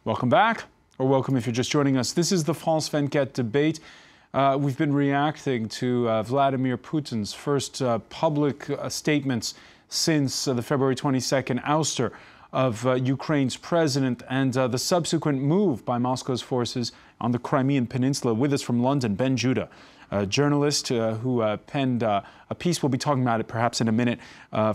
Welcome back, or welcome if you're just joining us. This is the France 24 debate. We've been reacting to Vladimir Putin's first public statements since the February 22nd ouster of Ukraine's president and the subsequent move by Moscow's forces on the Crimean Peninsula. With us from London, Ben Judah, a journalist who penned a piece, we'll be talking about it perhaps in a minute,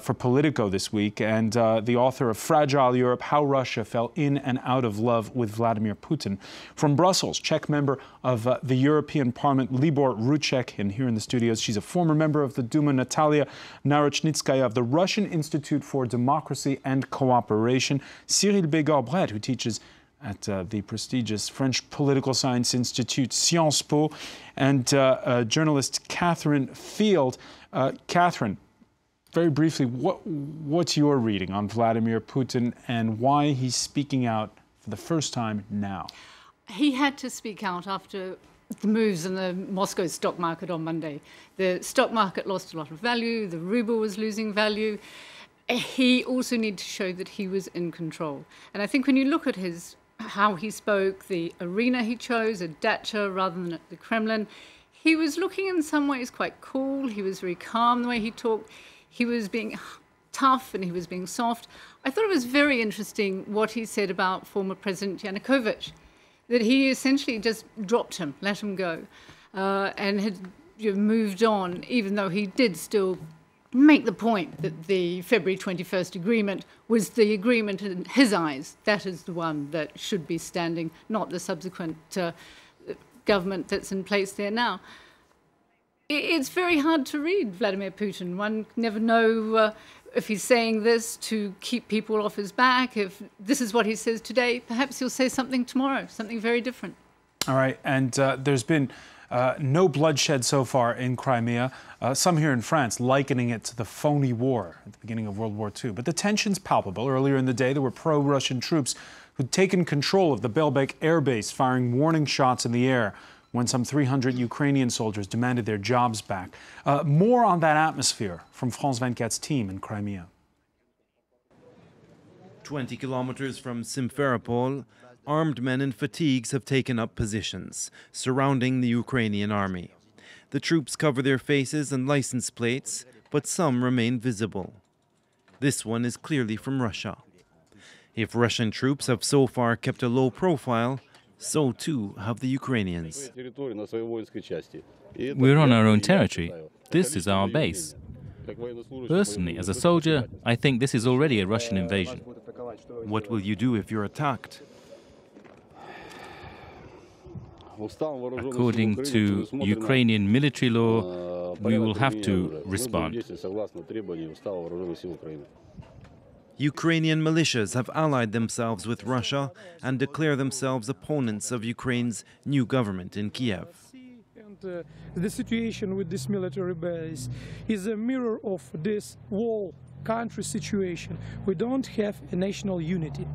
for Politico this week, and the author of Fragile Europe, How Russia Fell In and Out of Love with Vladimir Putin. From Brussels, Czech member of the European Parliament, Libor ROUCEK, and here in the studios, she's a former member of the Duma, Natalia, NAROCHNITSKAYA of the Russian Institute for Democracy and Cooperation, Cyrille BEGORRE-BRET, who teaches at the prestigious French Political Science Institute, Sciences Po, and journalist Catherine Field. Catherine, very briefly, what's your reading on Vladimir Putin and why he's speaking out for the first time now? He had to speak out after the moves in the Moscow stock market on Monday. The stock market lost a lot of value, the ruble was losing value. He also needed to show that he was in control. And I think when you look at how he spoke, the arena he chose, at Dacha rather than at the Kremlin, he was looking in some ways quite cool. He was very calm the way he talked. He was being tough and he was being soft. I thought it was very interesting what he said about former President Yanukovych, that he essentially just dropped him, let him go, and had moved on, even though he did still make the point that the February 21st agreement was the agreement in his eyes. That is the one that should be standing, not the subsequent government that's in place there now. It's very hard to read Vladimir Putin. One never know if he's saying this to keep people off his back. If this is what he says today, perhaps he'll say something tomorrow, something very different. All right, and there's been no bloodshed so far in Crimea. Some here in France likening it to the phony war at the beginning of World War II. But the tension's palpable. Earlier in the day, there were pro-Russian troops who'd taken control of the Belbek air base, firing warning shots in the air when some 300 Ukrainian soldiers demanded their jobs back. More on that atmosphere from France 24's team in Crimea. 20 kilometers from Simferopol, armed men in fatigues have taken up positions, surrounding the Ukrainian army. The troops cover their faces and license plates, but some remain visible. This one is clearly from Russia. If Russian troops have so far kept a low profile, so too have the Ukrainians. We're on our own territory. This is our base. Personally, as a soldier, I think this is already a Russian invasion. What will you do if you're attacked? According to Ukrainian military law, we will have to respond. Ukrainian militias have allied themselves with Russia and declare themselves opponents of Ukraine's new government in Kiev. The situation with this military base is a mirror of this whole country situation. We don't have a national unity.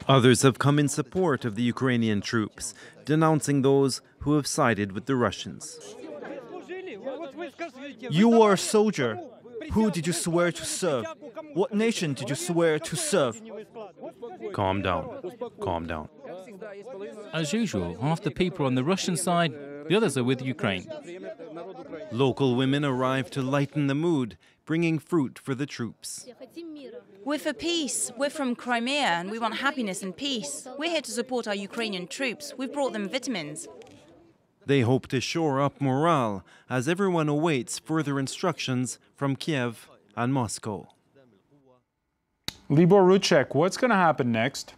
Others have come in support of the Ukrainian troops, denouncing those who have sided with the Russians. You are a soldier. Who did you swear to serve? What nation did you swear to serve? Calm down. Calm down. As usual, half the people are on the Russian side, the others are with Ukraine. Local women arrive to lighten the mood, bringing fruit for the troops. We're for peace. We're from Crimea and we want happiness and peace. We're here to support our Ukrainian troops. We've brought them vitamins. They hope to shore up morale as everyone awaits further instructions from Kiev and Moscow. Libor ROUCEK, what's going to happen next?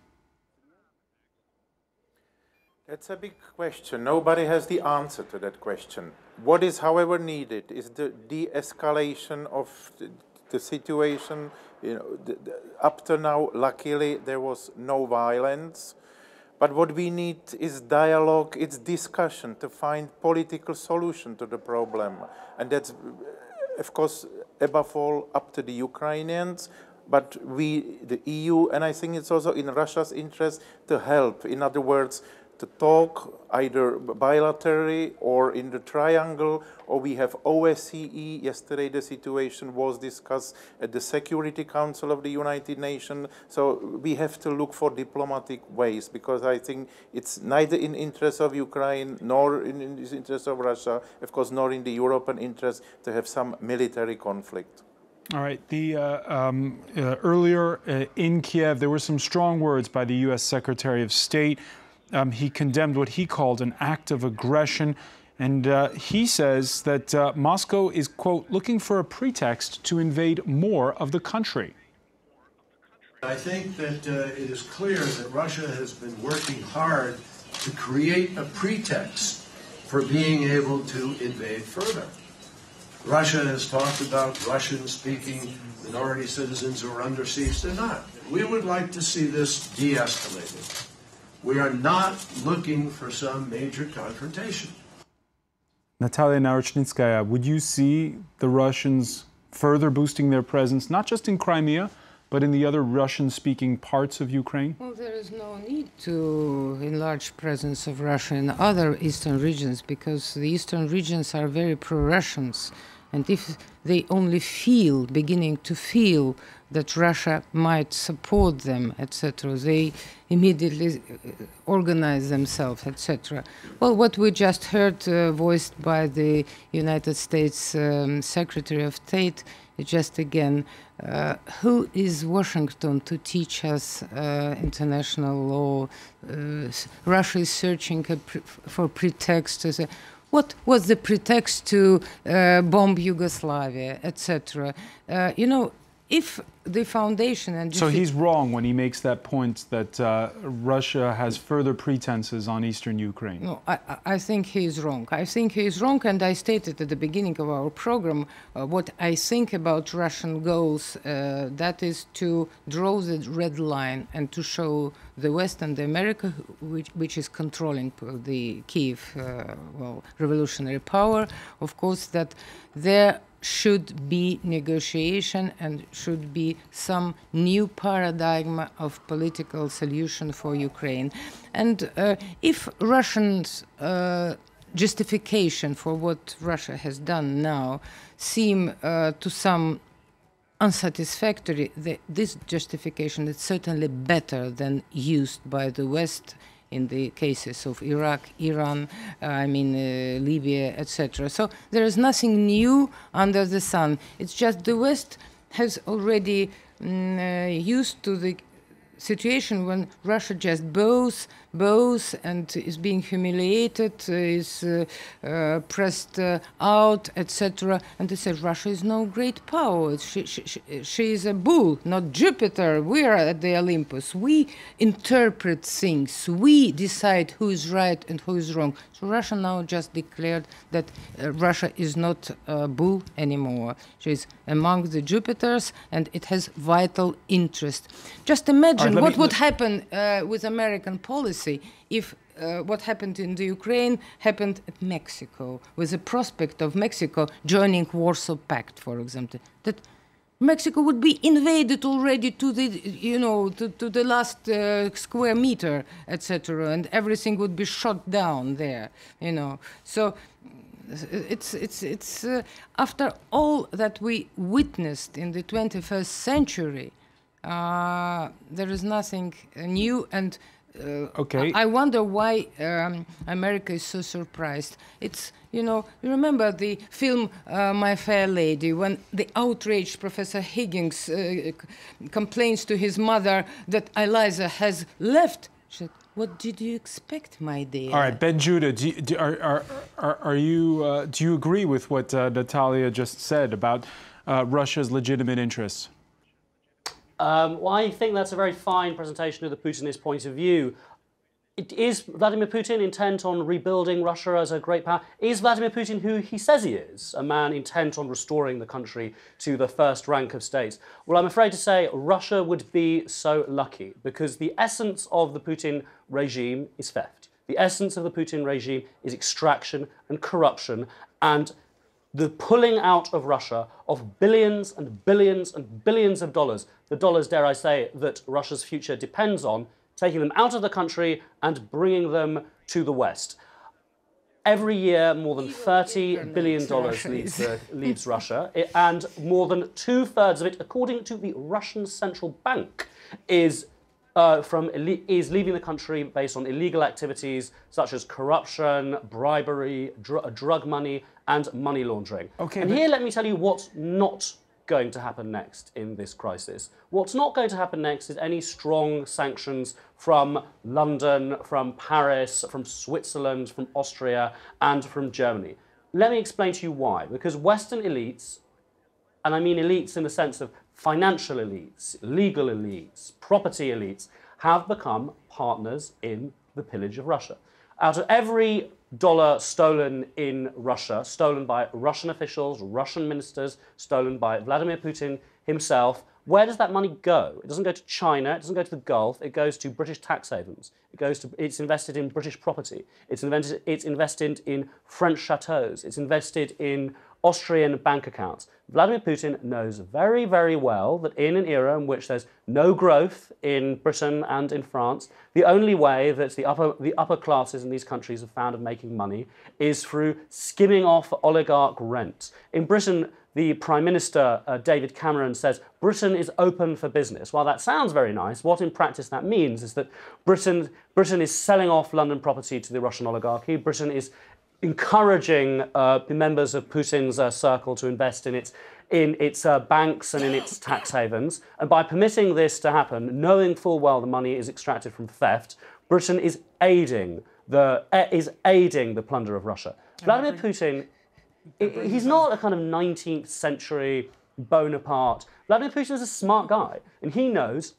That's a big question. Nobody has the answer to that question. What is, however, needed is the de-escalation of the situation. Up to now, luckily, there was no violence. But what we need is dialogue, it's discussion to find political solution to the problem. And that's, of course, above all, up to the Ukrainians. But we, the EU, and I think it's also in Russia's interest to help. In other words, to talk either bilaterally or in the triangle, or we have OSCE. Yesterday the situation was discussed at the Security Council of the United Nations. So we have to look for diplomatic ways, because I think it's neither in interest of Ukraine nor in the interest of Russia, of course, nor in the European interest to have some military conflict. All right. Earlier in Kiev, there were some strong words by the U.S. Secretary of State. He condemned what he called an act of aggression, and he says that Moscow is, quote, looking for a pretext to invade more of the country. I think that it is clear that Russia has been working hard to create a pretext for being able to invade further. Russia has talked about Russian-speaking minority citizens who are under siege. They're not. We would like to see this de-escalated. We are not looking for some major confrontation. Natalia, NAROCHNITSKAYA, would you see the Russians further boosting their presence, not just in Crimea, but in the other Russian-speaking parts of Ukraine? Well, there is no need to enlarge presence of Russia in other eastern regions, because the eastern regions are very pro-Russians. And if they only beginning to feel that Russia might support them, etc., they immediately organize themselves, etc. Well, what we just heard voiced by the United States Secretary of State, just again, who is Washington to teach us international law? Russia is searching for pretext to say, what was the pretext to bomb Yugoslavia, etc.? You know, if the foundation and... So he's wrong when he makes that point that Russia has further pretenses on eastern Ukraine. No, I think he is wrong. I think he is wrong, and I stated at the beginning of our program what I think about Russian goals. That is to draw the red line and to show the West and the America, which is controlling the Kiev, revolutionary power, of course, that there should be negotiation and should be some new paradigm of political solution for Ukraine. And if Russians' justification for what Russia has done now seem to some unsatisfactory, this justification is certainly better than used by the West in the cases of Iraq, Iran, Libya, etc. So there is nothing new under the sun. It's just the West has already used to the situation when Russia just bows and is being humiliated, is pressed out, etc. And they said Russia is no great power. She is a bull, not Jupiter. We are at the Olympus. We interpret things. We decide who is right and who is wrong. So Russia now just declared that Russia is not a bull anymore. She is among the Jupiters, and it has vital interest. Just imagine what would happen with American policy if what happened in the Ukraine happened at Mexico, with the prospect of Mexico joining Warsaw Pact, for example. That Mexico would be invaded already to the, to the last square meter, etc., and everything would be shot down there, So it's after all that we witnessed in the 21st century, there is nothing new, and okay. I wonder why America is so surprised. It's, you remember the film My Fair Lady, when the outraged Professor Higgins complains to his mother that Eliza has left. She said, "What did you expect, my dear?" All right, Ben Judah, do you agree with what Natalia just said about Russia's legitimate interests? Well, I think that's a very fine presentation of the Putinist point of view. Is Vladimir Putin intent on rebuilding Russia as a great power? Is Vladimir Putin who he says he is, a man intent on restoring the country to the first rank of states? Well, I'm afraid to say Russia would be so lucky, because the essence of the Putin regime is theft. The essence of the Putin regime is extraction and corruption, and the pulling out of Russia of billions and billions and billions of dollars, the dollars, dare I say, that Russia's future depends on, taking them out of the country and bringing them to the West. Every year, more than $30 billion leaves Russia, and more than 2/3 of it, according to the Russian Central Bank, is leaving the country based on illegal activities such as corruption, bribery, drug money, and money laundering. Okay, and here, let me tell you what's not going to happen next in this crisis. What's not going to happen next is any strong sanctions from London, from Paris, from Switzerland, from Austria, and from Germany. Let me explain to you why. Because Western elites, and I mean elites in the sense of financial elites, legal elites, property elites, have become partners in the pillage of Russia. Out of every dollar stolen in Russia, stolen by Russian officials, Russian ministers, stolen by Vladimir Putin himself, where does that money go? It doesn't go to China, it doesn't go to the Gulf, it goes to British tax havens. It's invested in British property. It's invested in French chateaux. It's invested in Austrian bank accounts. Vladimir Putin knows very, very well that in an era in which there's no growth in Britain and in France, the only way that the upper classes in these countries have found of making money is through skimming off oligarch rent. In Britain, the Prime Minister, David Cameron, says Britain is open for business. While that sounds very nice, what in practice that means is that Britain is selling off London property to the Russian oligarchy. Britain is encouraging the members of Putin's circle to invest in its banks and in its tax havens. And by permitting this to happen, knowing full well the money is extracted from theft, Britain is aiding the plunder of Russia. Vladimir Putin, he's not a kind of 19th century Bonaparte. Vladimir Putin is a smart guy, and he knows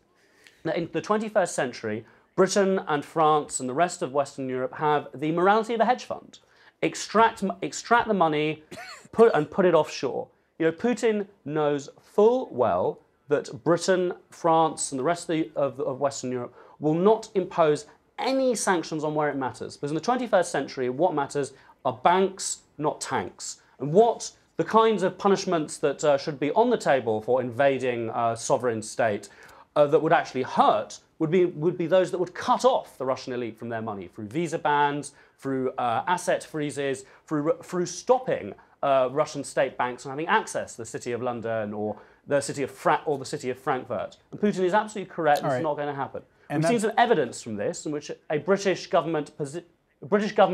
that in the 21st century, Britain and France and the rest of Western Europe have the morality of a hedge fund. Extract the money, put it offshore. You know, Putin knows full well that Britain, France, and the rest of Western Europe will not impose any sanctions on where it matters. Because in the 21st century, what matters are banks, not tanks. And what the kinds of punishments that should be on the table for invading a sovereign state that would actually hurt would be those that would cut off the Russian elite from their money through visa bans, through asset freezes, through stopping Russian state banks from having access to the City of London or the City of Frankfurt. And Putin is absolutely correct. It's not going to happen. And we've seen some evidence from this, in which a British government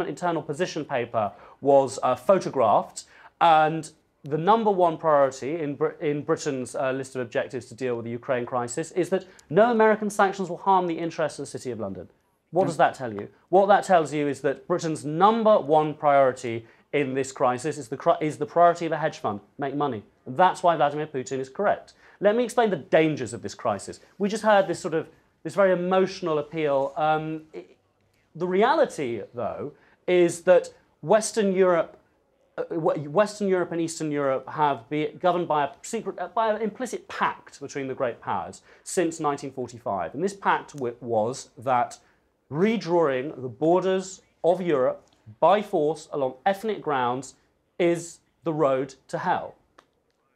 internal position paper was photographed, and the #1 priority in Britain's list of objectives to deal with the Ukraine crisis is that no American sanctions will harm the interests of the City of London. What does that tell you? What that tells you is that Britain's #1 priority in this crisis is the priority of a hedge fund, make money. And that's why Vladimir Putin is correct. Let me explain the dangers of this crisis. We just heard this very emotional appeal. The reality, though, is that Western Europe and Eastern Europe have been governed by an implicit pact between the great powers since 1945. And this pact was that redrawing the borders of Europe by force along ethnic grounds is the road to hell.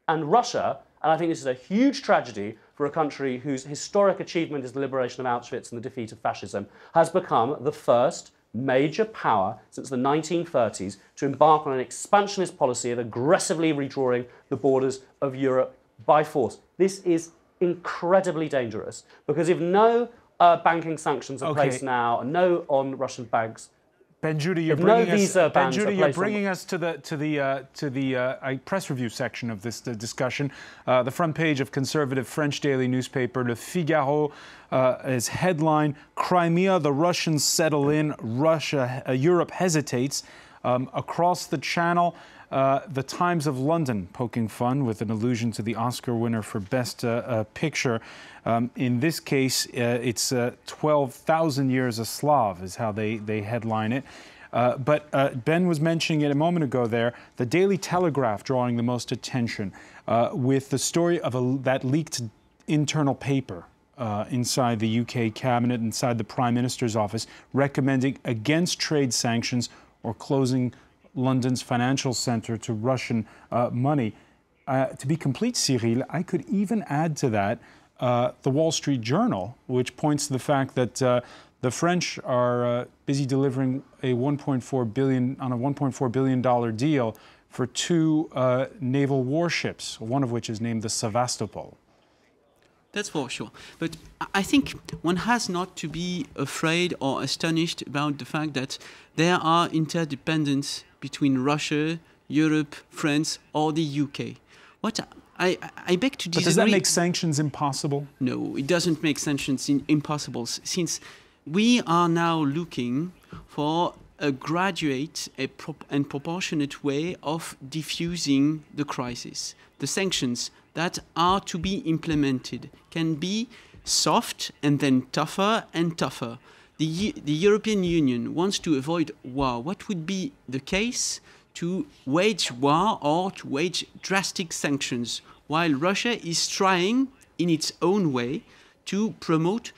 And Russia, and I think this is a huge tragedy for a country whose historic achievement is the liberation of Auschwitz and the defeat of fascism, has become the first major power since the 1930s to embark on an expansionist policy of aggressively redrawing the borders of Europe by force. This is incredibly dangerous, because if no banking sanctions are placed now, and no on Russian banks, Ben-Judah, you're bringing us to the press review section of this discussion. The front page of conservative French daily newspaper Le Figaro is headline: Crimea, the Russians settle in, Europe hesitates. Across the channel, the Times of London poking fun with an allusion to the Oscar winner for Best Picture. In this case, it's 12,000 Years a Slav is how they headline it. But Ben was mentioning it a moment ago there, the Daily Telegraph drawing the most attention with the story of that leaked internal paper inside the UK cabinet, inside the Prime Minister's office, recommending against trade sanctions or closing London's financial centre to Russian money. To be complete, Cyrille, I could even add to that the Wall Street Journal, which points to the fact that the French are busy delivering a $1.4 billion deal for 2 naval warships, one of which is named the Sevastopol. That's for sure. But I think one has not to be afraid or astonished about the fact that there are interdependence between Russia, Europe, France, or the UK. What I beg to disagree. But does that make sanctions impossible? No, it doesn't make sanctions impossible, since we are now looking for a graduate and proportionate way of diffusing the crisis. The sanctions that are to be implemented can be soft and then tougher and tougher. The European Union wants to avoid war. What would be the case to wage war or to wage drastic sanctions, while Russia is trying, in its own way, to promote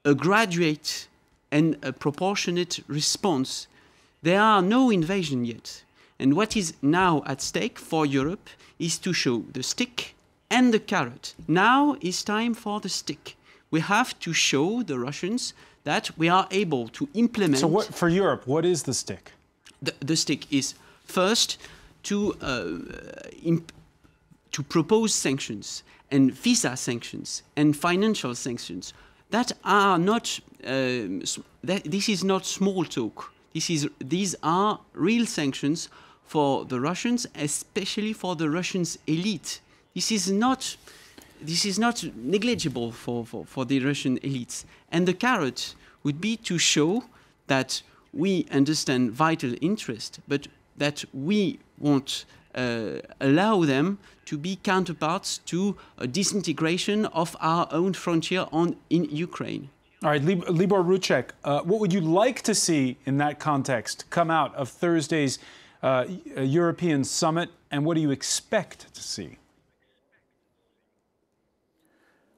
a graduate and a proportionate response? There are no invasion yet. And what is now at stake for Europe is to show the stick and the carrot. Now is time for the stick. We have to show the Russians that we are able to implement... So what, for Europe, what is the stick? The stick is first to propose sanctions and visa sanctions and financial sanctions that are not... this is not small talk. These are real sanctions for the Russians, especially for the Russians' elite. This is not negligible for the Russian elites. And the carrot would be to show that we understand vital interest, but that we won't allow them to be counterparts to a disintegration of our own frontier in Ukraine. All right, Libor, ROUCEK, what would you like to see in that context come out of Thursday's European summit, and what do you expect to see?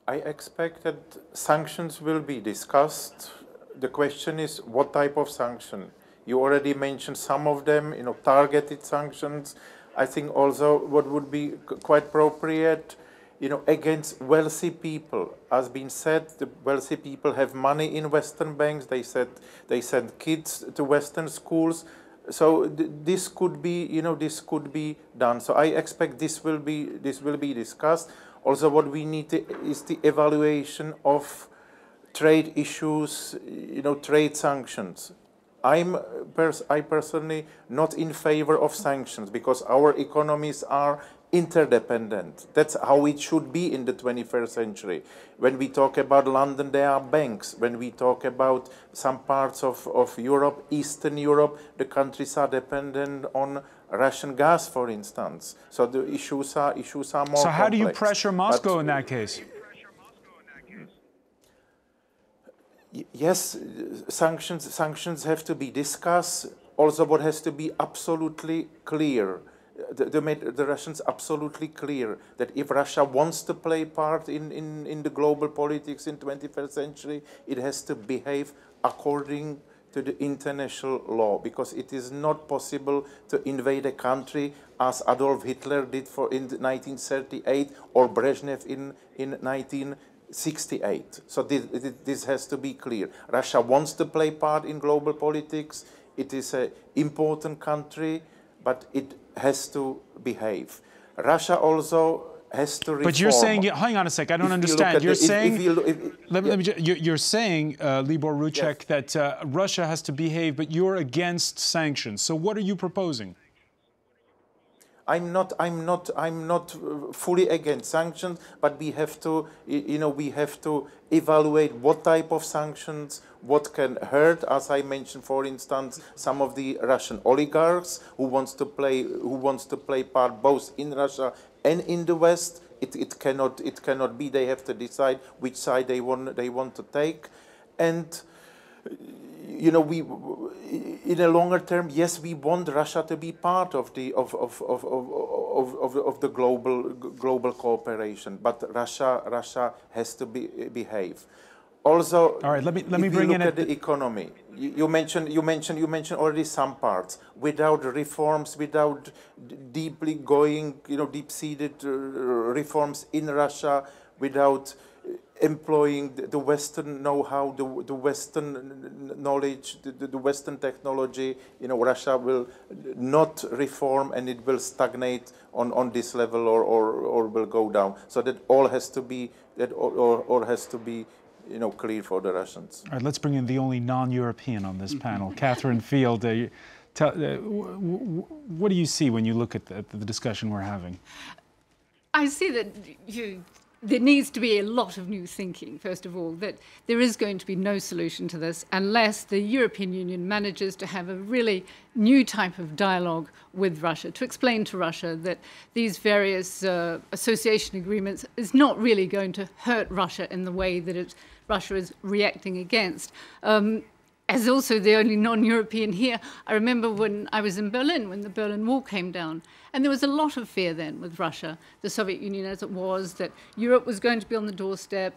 I expect that sanctions will be discussed. The question is, what type of sanction? You already mentioned some of them, targeted sanctions. I think also what would be quite appropriate, against wealthy people. As been said, the wealthy people have money in Western banks. They said they send kids to Western schools. So this could be, this could be done. So I expect this will be discussed. Also, what we need is the evaluation of trade issues, trade sanctions. I personally not in favor of sanctions because our economies are interdependent. That's how it should be in the 21st century. When we talk about London, there are banks. When we talk about some parts of Europe, Eastern Europe, the countries are dependent on Russian gas, for instance. So the issues are more complex. So how do you pressure Moscow in that case? Yes, sanctions have to be discussed. Also, what has to be absolutely clear, the Russians absolutely clear that if Russia wants to play part in the global politics in 21st century, it has to behave according to the international law, because it is not possible to invade a country as Adolf Hitler did in 1938 or Brezhnev in 1968. So this has to be clear. Russia wants to play part in global politics. It is an important country, but it has to behave. Russia also has to reform. But you're saying, hang on a sec, I don't understand. You're saying, you're saying, Libor ROUCEK, that Russia has to behave, but you're against sanctions. So what are you proposing? I'm not fully against sanctions, but we have to, we have to evaluate what type of sanctions, what can hurt. As I mentioned, for instance, some of the Russian oligarchs who wants to play part both in Russia and in the West. It cannot be. They have to decide which side they want to take, and. We in a longer term, yes, we want Russia to be part of the global cooperation, but Russia has to behave. Also, all right, let me bring in the economy. You mentioned already some parts. Without reforms, without deeply going, deep-seated reforms in Russia, without employing the Western know-how, the Western knowledge, the Western technology. You know, Russia will not reform and it will stagnate on this level or will go down. So that all has to be you know, clear for the Russians. All right, let's bring in the only non-European on this panel, Catherine Field. What do you see when you look at the discussion we're having? I see that there needs to be a lot of new thinking, first of all, that there is going to be no solution to this unless the European Union manages to have a really new type of dialogue with Russia, to explain to Russia that these various association agreements is not really going to hurt Russia in the way that Russia is reacting against. As also the only non-European here, I remember when I was in Berlin, when the Berlin Wall came down, and there was a lot of fear then with Russia, the Soviet Union as it was, that Europe was going to be on the doorstep,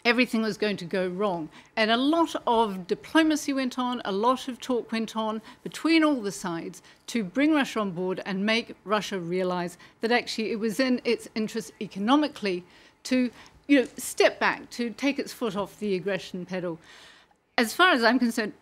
everything was going to go wrong. And a lot of diplomacy went on, a lot of talk went on between all the sides to bring Russia on board and make Russia realize that actually it was in its interest economically to, you know, step back, to take its foot off the aggression pedal. As far as I'm concerned,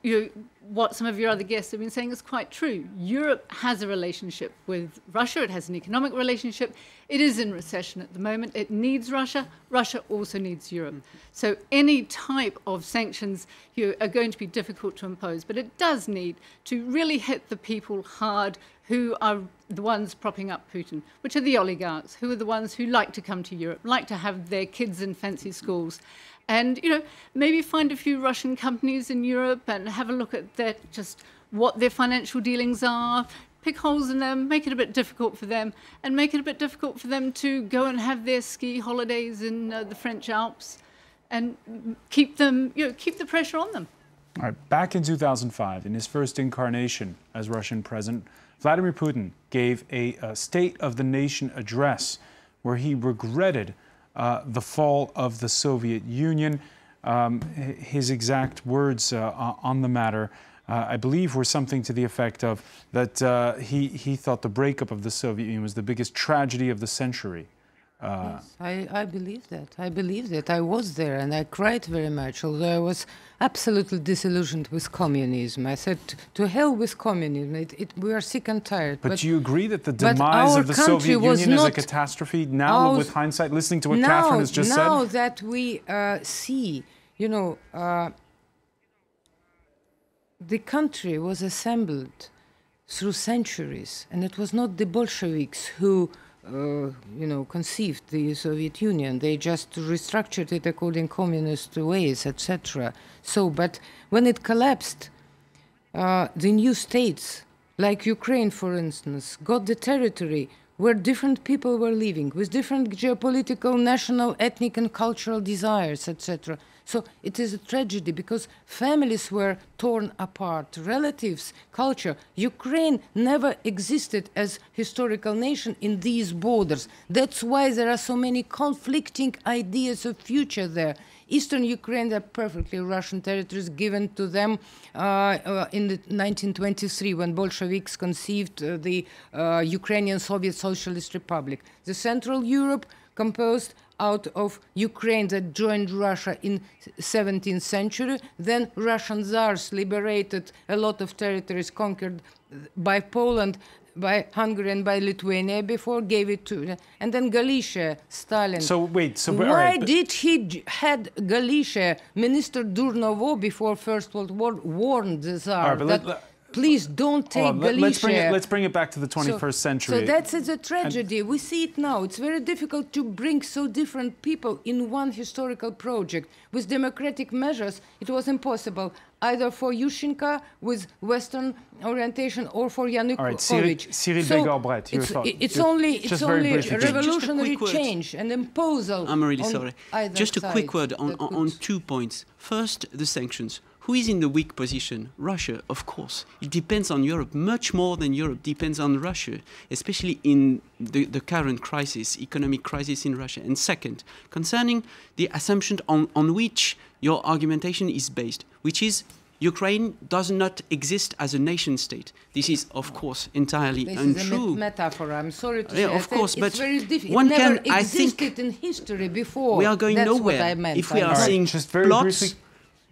what some of your other guests have been saying is quite true. Europe has a relationship with Russia. It has an economic relationship. It is in recession at the moment. It needs Russia. Russia also needs Europe. So any type of sanctions are going to be difficult to impose. But it does need to really hit the people hard who are the ones propping up Putin, which are the oligarchs, who are the ones who like to come to Europe, like to have their kids in fancy schools. And, you know, maybe find a few Russian companies in Europe and have a look at that, just what their financial dealings are, pick holes in them, make it a bit difficult for them, and make it a bit difficult for them to go and have their ski holidays in the French Alps, and keep them, keep the pressure on them. All right, back in 2005, in his first incarnation as Russian president, Vladimir Putin gave a State of the Nation address where he regretted the fall of the Soviet Union. His exact words on the matter, I believe, were something to the effect of that he thought the breakup of the Soviet Union was the biggest tragedy of the century. Yes, I believe that. I believe that. I was there and I cried very much, although I was absolutely disillusioned with communism. I said, to hell with communism. We are sick and tired. But do you agree that the demise of the Soviet Union is a catastrophe now, with hindsight, listening to what Catherine has just said? Now that we see, the country was assembled through centuries, and it was not the Bolsheviks who conceived the Soviet Union. They just restructured it according to communist ways, etc. So, but when it collapsed, the new states, like Ukraine, for instance, got the territory where different people were living, with different geopolitical, national, ethnic, and cultural desires, etc. So it is a tragedy because families were torn apart, relatives, culture. Ukraine never existed as historical nation in these borders. That's why there are so many conflicting ideas of future there. Eastern Ukraine are perfectly Russian territories given to them in 1923 when Bolsheviks conceived the Ukrainian Soviet Socialist Republic. The Central Europe composed out of Ukraine that joined Russia in 17th century. Then Russian Tsars liberated a lot of territories conquered by Poland, by Hungary and by Lithuania before, gave it to, and then Galicia, Stalin. So wait, why did he had Galicia? Minister Durnovo before First World War warned the Tsar that please don't take Galicia. Let's bring it back to the 21st century. So that's a tragedy. We see it now. It's very difficult to bring so different people in one historical project. With democratic measures, it was impossible, either for Yushchenko with Western orientation or for Yanukovych. All right, Cyrille BEGORRE-BRET, your thought. It's only a revolutionary change, an imposal. I'm really sorry. Just a side quick word on 2 points. First, the sanctions. Who is in the weak position? Russia, of course. It depends on Europe. Much more than Europe depends on Russia, especially in the current crisis, economic crisis in Russia. And second, concerning the assumption on which your argumentation is based, which is Ukraine does not exist as a nation state. This is, of course, entirely untrue. This is a metaphor. I'm sorry to say. Of course, but it's very difficult. one it never can, I think, existed in history before. we are going That's nowhere what I meant. if we are seeing just very briefly.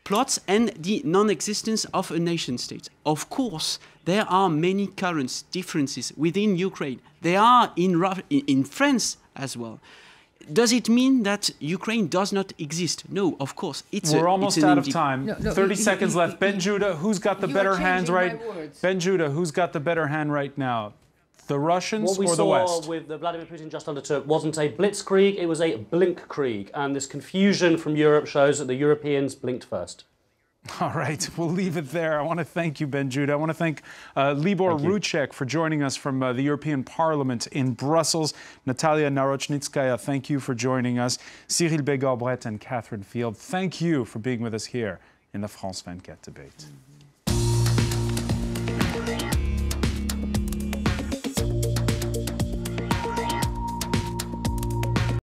plots and the non-existence of a nation state. Of course, there are many currents, differences within Ukraine. They are in France as well. Does it mean that Ukraine does not exist? No, of course. We're almost out of time. No, 30 seconds left. Ben Judah, who's got the better hands right? Ben Judah, who's got the better hand right now? The Russians or the West? What we saw with the Vladimir Putin just undertook wasn't a blitzkrieg, it was a blinkkrieg. And this confusion from Europe shows that the Europeans blinked first. All right, we'll leave it there. I want to thank you, Ben Judah. I want to thank Libor ROUCEK for joining us from the European Parliament in Brussels. Natalia NAROCHNITSKAYA, thank you for joining us. Cyrille BEGORRE-BRET and Catherine Field, thank you for being with us here in the France 24 debate.